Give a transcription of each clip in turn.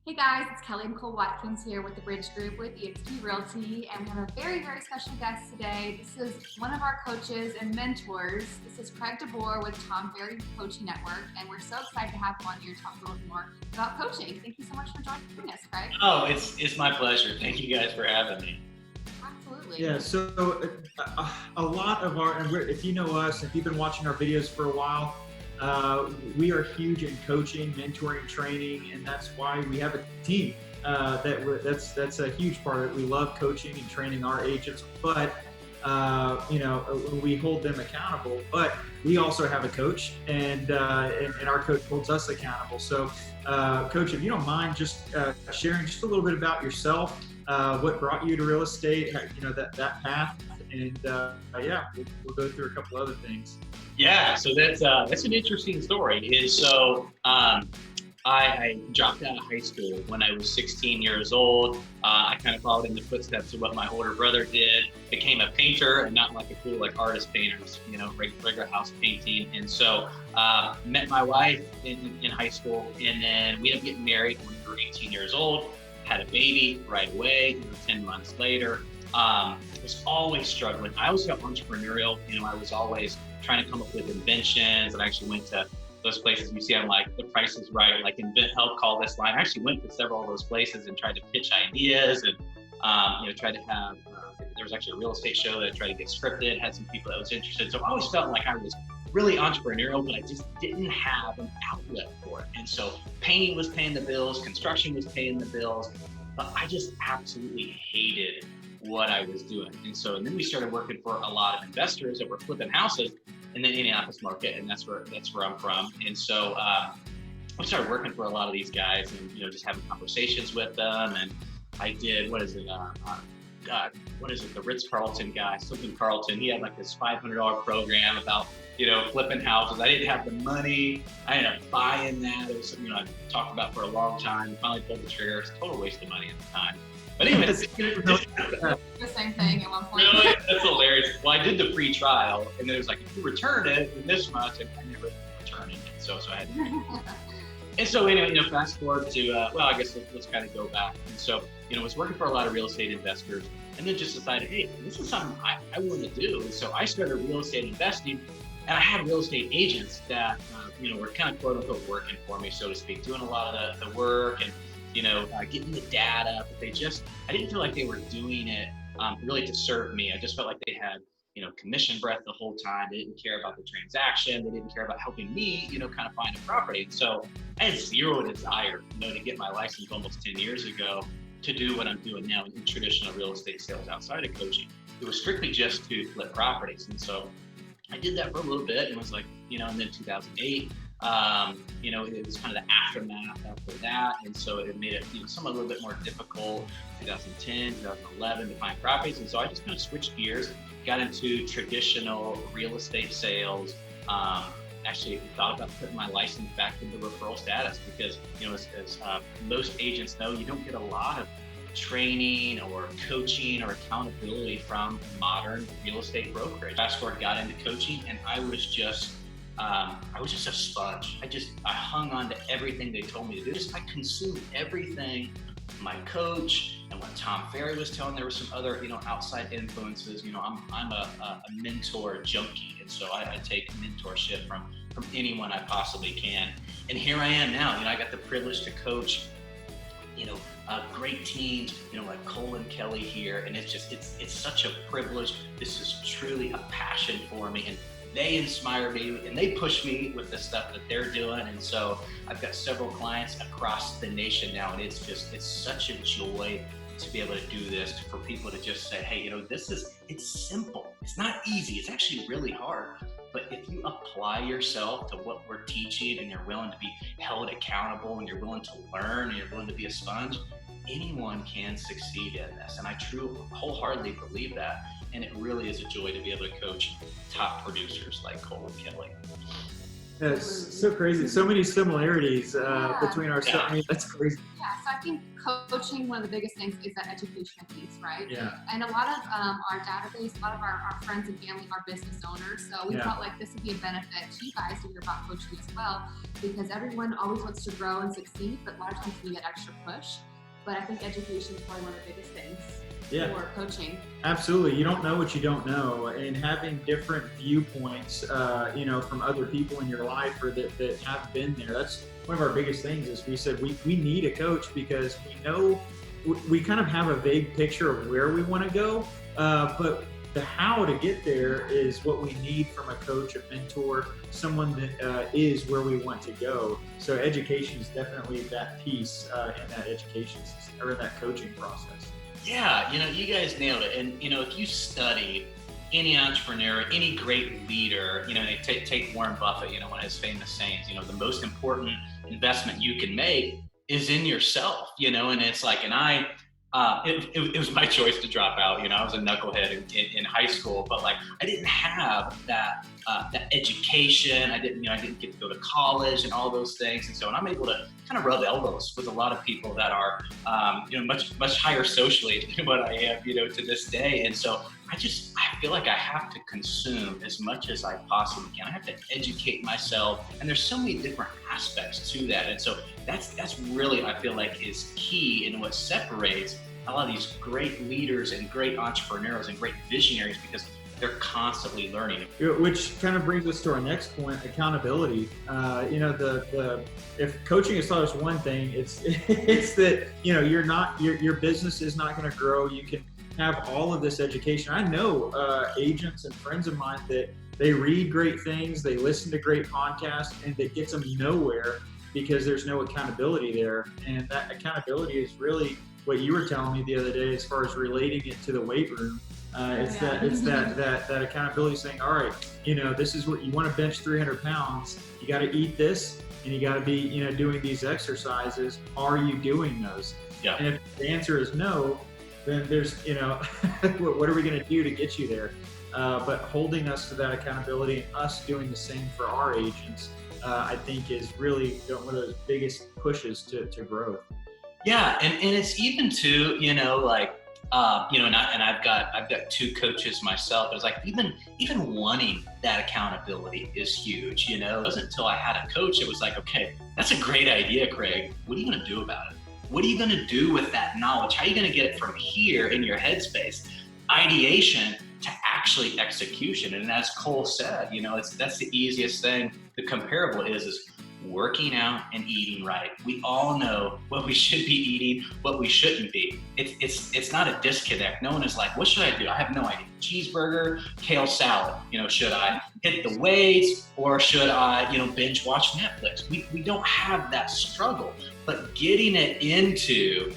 Hey guys, it's Kelly Nicole Watkins here with the Bridge Group with eXp Realty, and we have a very, very special guest today. This is one of our coaches and mentors. This is Craig DeBoor with Tom Ferry Coach Network, and we're so excited to have him on here to talk a little bit more about coaching. Thank you so much for joining us, Craig. Oh, it's my pleasure. Thank you guys for having me. Absolutely. Yeah, so a lot of if you know us, if you've been watching our videos for a while, we are huge in coaching, mentoring, training, and that's why we have a team. That's a huge part of it. We love coaching and training our agents, but we hold them accountable. But we also have a coach, and our coach holds us accountable. So, Coach, if you don't mind, just sharing just a little bit about yourself, what brought you to real estate, that path, and we'll go through a couple other things. Yeah, so that's an interesting story. I dropped out of high school when I was 16 years old. I kind of followed in the footsteps of what my older brother did. Became a painter, and not like a cool artist painters, regular house painting. And so met my wife in high school, and then we ended up getting married when we were 18 years old. Had a baby right away. 10 months later. Was always struggling. I always got entrepreneurial. I was always trying to come up with inventions, and I actually went to those places you see on The Price is Right, Invent Help, Call This Line. I actually went to several of those places and tried to pitch ideas, and tried to have. There was actually a real estate show that I tried to get scripted. Had some people that was interested. So I always felt like I was really entrepreneurial, but I just didn't have an outlet for it. And so painting was paying the bills, construction was paying the bills, but I just absolutely hated what I was doing. And then we started working for a lot of investors that were flipping houses in the Indianapolis market, and that's where I'm from. And so I started working for a lot of these guys, and just having conversations with them. And I did the Ritz-Carlton guy, something Carlton. He had this $500 program about flipping houses. I didn't have the money. I ended up buying that. It was something I talked about for a long time. Finally pulled the trigger. It's a total waste of money at the time. But anyways, the same thing at one point. Really? That's hilarious. Well, I did the free trial, and then it was if you return it in this much, and I never returned it. So I had to. And so anyway, fast forward to, I guess let's kind of go back. And so, I was working for a lot of real estate investors, and then just decided, hey, this is something I want to do. And so I started real estate investing, and I had real estate agents that, were kind of quote unquote working for me, so to speak, doing a lot of the work and, getting the data, but I didn't feel like they were doing it really to serve me. I just felt like they had, commission breath the whole time. They didn't care about the transaction. They didn't care about helping me, kind of find a property. And so I had zero desire, to get my license almost 10 years ago to do what I'm doing now in traditional real estate sales outside of coaching. It was strictly just to flip properties. And so I did that for a little bit, and was and then 2008, it was kind of the aftermath after that. And so it made it, somewhat a little bit more difficult, 2010, 2011 to find properties. And so I just kind of switched gears, got into traditional real estate sales. Actually thought about putting my license back into referral status because, as most agents know, you don't get a lot of training or coaching or accountability from modern real estate brokerage. Fast forward, got into coaching, and I was just a sponge. I hung on to everything they told me to do. I consumed everything my coach and what Tom Ferry was telling. There were some other, outside influences. I'm a mentor junkie, and so I take mentorship from anyone I possibly can. And here I am now. I got the privilege to coach, great teams, like Cole and Kelly here, and it's such a privilege. This is truly a passion for me, and they inspire me and they push me with the stuff that they're doing. And so I've got several clients across the nation now, and it's such a joy to be able to do this, for people to just say, hey, it's simple. It's not easy. It's actually really hard. But if you apply yourself to what we're teaching, and you're willing to be held accountable, and you're willing to learn, and you're willing to be a sponge, anyone can succeed in this. And I truly, wholeheartedly believe that. And it really is a joy to be able to coach top producers like Cole and Kelly. That's so crazy. So many similarities between our stuff. I mean, that's crazy. Yeah, so I think coaching, one of the biggest things is that educational piece, right? Yeah. And a lot of our database, a lot of our friends and family are business owners. So we felt like this would be a benefit to you guys to hear about coaching as well, because everyone always wants to grow and succeed, but a lot of times we need that extra push. But I think education is probably one of the biggest things for coaching. Absolutely. You don't know what you don't know, and having different viewpoints, from other people in your life or that have been there. That's one of our biggest things is we said we need a coach because we know we kind of have a vague picture of where we want to go, but the how to get there is what we need from a coach, a mentor, someone that is where we want to go. So education is definitely that piece in that education system, or that coaching process. Yeah, you guys nailed it. And, if you study any entrepreneur, any great leader, take Warren Buffett, one of his famous sayings, the most important investment you can make is in yourself, and it's like, and it was my choice to drop out. I was a knucklehead in high school, but like I didn't have that education. I didn't get to go to college and all those things. And so, and I'm able to kind of rub elbows with a lot of people that are, much higher socially than what I am, to this day. And so I feel like I have to consume as much as I possibly can. I have to educate myself, and there's so many different aspects to that. And so that's really, I feel like, is key in what separates a lot of these great leaders and great entrepreneurs and great visionaries, because they're constantly learning. Which kind of brings us to our next point, accountability. If coaching has taught us one thing, it's that your business is not going to grow. You can have all of this education. I know agents and friends of mine that they read great things, they listen to great podcasts, and it gets them nowhere because there's no accountability there. And that accountability is really what you were telling me the other day as far as relating it to the weight room. It's that accountability, saying, all right, this is what you want to bench 300 pounds. You got to eat this, and you got to be, doing these exercises. Are you doing those? Yeah. And if the answer is no, then there's, what are we going to do to get you there? But holding us to that accountability and us doing the same for our agents, I think is really one of those biggest pushes to growth. Yeah, and it's even too, and I've got two coaches myself. It's like even wanting that accountability is huge. It wasn't until I had a coach, it was like, okay, that's a great idea, Craig. What are you going to do about it? What are you going to do with that knowledge? How are you going to get it from here in your headspace, ideation, to actually execution? And as Cole said, that's the easiest thing. The comparable is working out and eating right. We all know what we should be eating, what we shouldn't be. It's not a disconnect. No one is like, what should I do? I have no idea. Cheeseburger, kale salad. Should I hit the weights, or should I, binge watch Netflix? We don't have that struggle, but getting it into,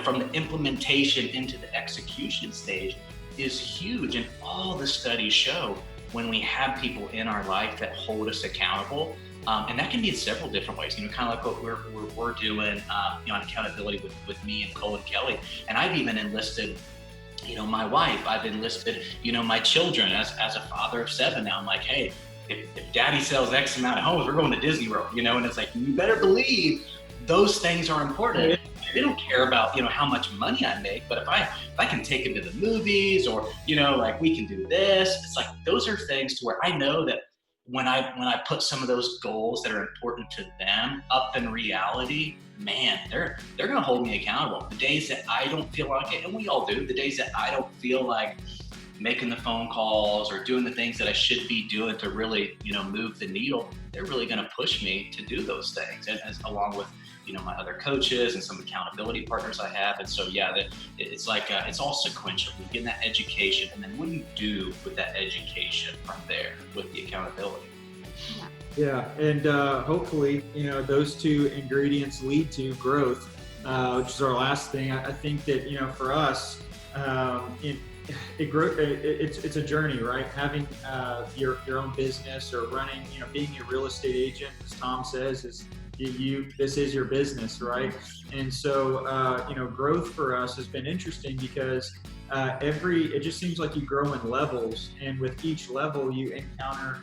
from the implementation into the execution stage is huge. And all the studies show when we have people in our life that hold us accountable, and that can be in several different ways, kind of like what we're doing, on accountability with me and Cole and Kelly. And I've even enlisted, my wife. I've enlisted, my children as a father of 7 now. I'm like, hey, if daddy sells X amount of homes, we're going to Disney World, and it's like, you better believe those things are important. They don't care about, how much money I make, but if I can take them to the movies, or, like we can do this, it's like, those are things to where I know that when I put some of those goals that are important to them up in reality, man, they're going to hold me accountable. The days that I don't feel like it, and we all do, the days that I don't feel like making the phone calls or doing the things that I should be doing to really, move the needle, they're really going to push me to do those things, and along with, my other coaches and some accountability partners I have. And so, it's like, it's all sequential. You get that education, and then what do you do with that education from there with the accountability? Yeah. And hopefully, those two ingredients lead to growth, which is our last thing. I think that, for us, it's a journey, right? Having your own business, or running, being a real estate agent, as Tom says, is this is your business, right? And so growth for us has been interesting because it just seems like you grow in levels, and with each level you encounter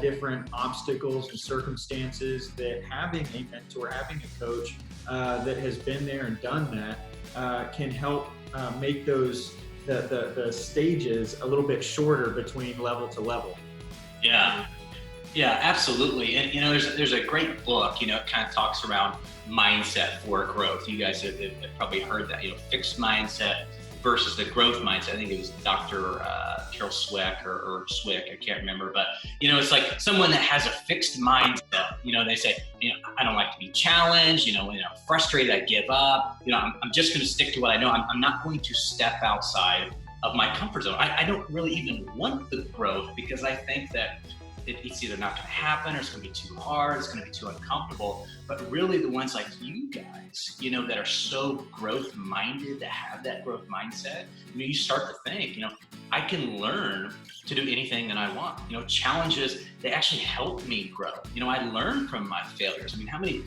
different obstacles and circumstances, that having a mentor, having a coach that has been there and done that can help make those the stages a little bit shorter between level to level. Yeah. Yeah, absolutely. And there's a great book, it kind of talks around mindset for growth. You guys have probably heard that, fixed mindset versus the growth mindset. I think it was Dr. Carol Swick or Swick, I can't remember, but it's like someone that has a fixed mindset. They say, I don't like to be challenged. When I'm frustrated, I give up. I'm just going to stick to what I know. I'm not going to step outside of my comfort zone. I don't really even want the growth, because I think that it's either not going to happen, or it's going to be too hard, it's going to be too uncomfortable. But really, the ones like you guys, that are so growth minded, that have that growth mindset, you start to think, I can learn to do anything that I want. Challenges, they actually help me grow. I learn from my failures. How many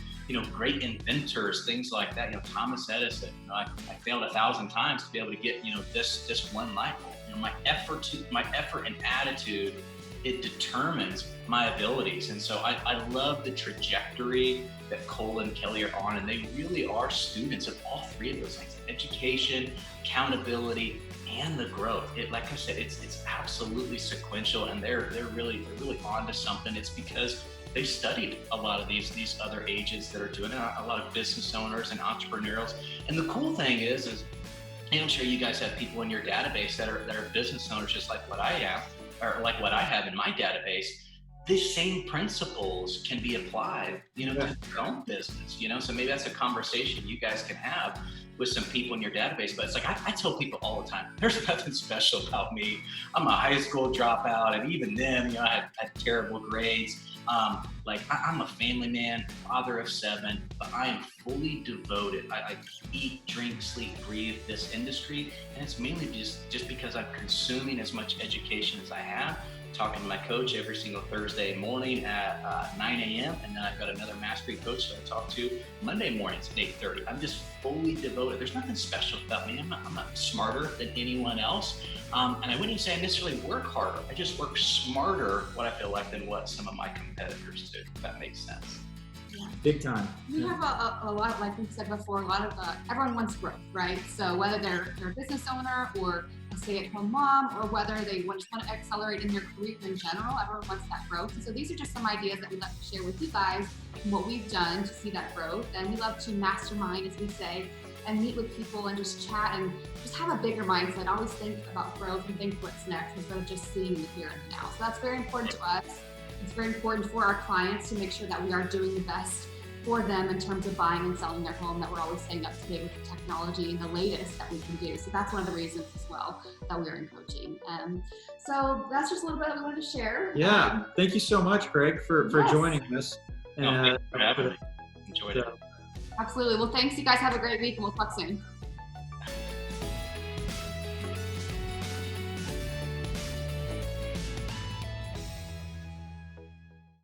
great inventors, things like that, Thomas Edison, I failed 1,000 times to be able to get, this one light bulb. My effort and attitude, it determines my abilities. And so I love the trajectory that Cole and Kelly are on, and they really are students of all three of those things: education, accountability, and the growth. Like I said, it's absolutely sequential, and they're really onto something. It's because they studied a lot of these other ages that are doing it, a lot of business owners and entrepreneurs. And the cool thing is I'm sure you guys have people in your database that are business owners, just like what I am, or like what I have in my database. These same principles can be applied, to your own business, so maybe that's a conversation you guys can have with some people in your database. But it's like, I tell people all the time, there's nothing special about me. I'm a high school dropout, and even then, I had terrible grades. I'm a family man, father of 7, but I am fully devoted. I eat, drink, sleep, breathe this industry, and it's mainly just because I'm consuming as much education as I have, talking to my coach every single Thursday morning at 9 a.m. And then I've got another mastery coach that I talk to Monday mornings at 8:30. I'm just fully devoted. There's nothing special about me. I'm not smarter than anyone else. And I wouldn't say I necessarily work harder. I just work smarter, what I feel like, than what some of my competitors do, if that makes sense. Yeah. Big time. We have a lot, like we said before, everyone wants growth, right? So whether they're a business owner or a stay-at-home mom, or whether they just want to accelerate in their career in general, everyone wants that growth. And so these are just some ideas that we'd like to share with you guys and what we've done to see that growth. And we love to mastermind, as we say, and meet with people and just chat and just have a bigger mindset. Always think about growth and think what's next instead of just seeing the here and now. So that's very important to us. It's very important for our clients to make sure that we are doing the best for them in terms of buying and selling their home, that we're always staying up to date with the technology and the latest that we can do. So that's one of the reasons as well that we're in coaching. So that's just a little bit that we wanted to share. Yeah. Thank you so much, Greg, for joining us. Thanks for having me. Enjoyed it. Absolutely. Well, thanks. You guys have a great week, and we'll talk soon.